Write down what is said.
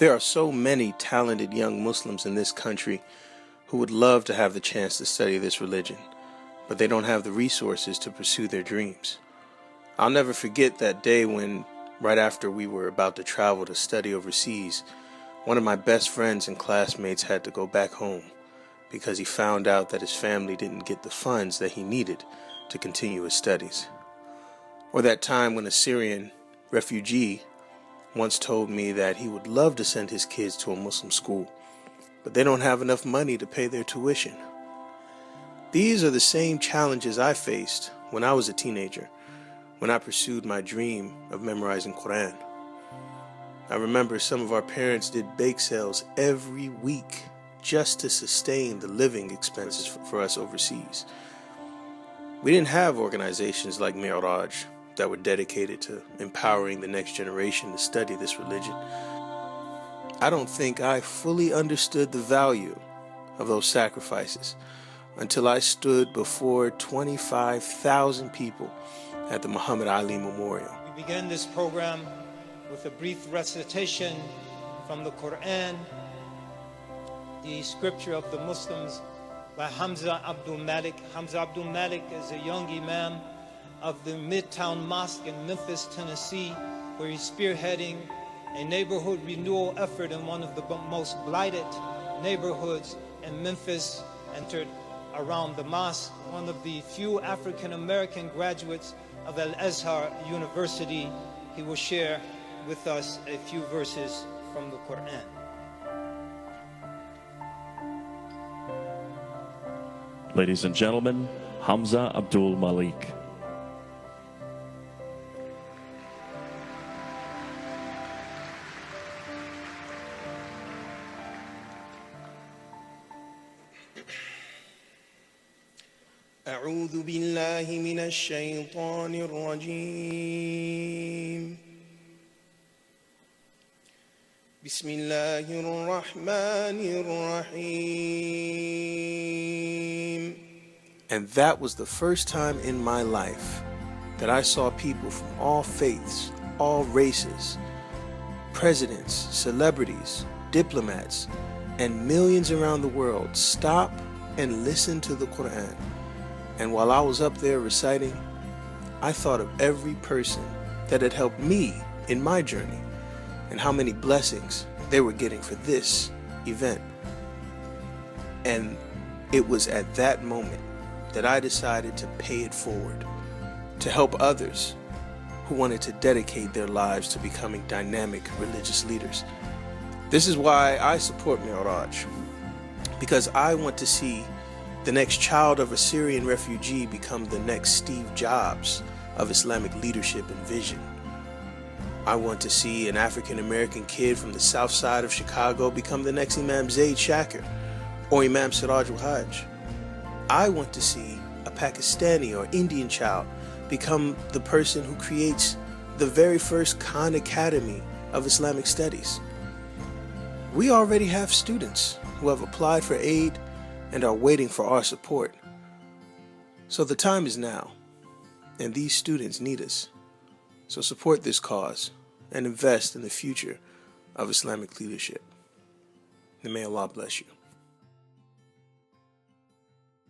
There are so many talented young Muslims in this country who would love to have the chance to study this religion, but they don't have the resources to pursue their dreams. I'll never forget that day when, right after we were about to travel to study overseas, one of my best friends and classmates had to go back home because he found out that his family didn't get the funds that he needed to continue his studies. Or that time when a Syrian refugee once told me that he would love to send his kids to a Muslim school, but they don't have enough money to pay their tuition. These are the same challenges I faced when I was a teenager, when I pursued my dream of memorizing Quran. I remember some of our parents did bake sales every week just to sustain the living expenses for us overseas. We didn't have organizations like Mirage that were dedicated to empowering the next generation to study this religion. I don't think I fully understood the value of those sacrifices until I stood before 25,000 people at the Muhammad Ali Memorial. We began this program with a brief recitation from the Quran, the scripture of the Muslims by Hamza Abdul Malik. Hamza Abdul Malik is a young imam of the Midtown Mosque in Memphis, Tennessee, where he's spearheading a neighborhood renewal effort in one of the most blighted neighborhoods in Memphis, entered around the mosque, one of the few African-American graduates of Al-Azhar University. He will share with us a few verses from the Quran. Ladies and gentlemen, Hamza Abdul Malik. أعوذ بالله من الشيطان الرجيم بسم الله الرحمن الرحيم. And that was the first time in my life that I saw people from all faiths, all races, presidents, celebrities, diplomats, and millions around the world stop and listen to the Quran. And while I was up there reciting, I thought of every person that had helped me in my journey and how many blessings they were getting for this event. And it was at that moment that I decided to pay it forward, to help others who wanted to dedicate their lives to becoming dynamic religious leaders. This is why I support Mirage, because I want to see the next child of a Syrian refugee become the next Steve Jobs of Islamic leadership and vision. I want to see an African-American kid from the south side of Chicago become the next Imam Zaid Shakir or Imam Siraj al-Hajj. I want to see a Pakistani or Indian child become the person who creates the very first Khan Academy of Islamic Studies. We already have students who have applied for aid and are waiting for our support. So the time is now, and these students need us. So support this cause and invest in the future of Islamic leadership. And may Allah bless you.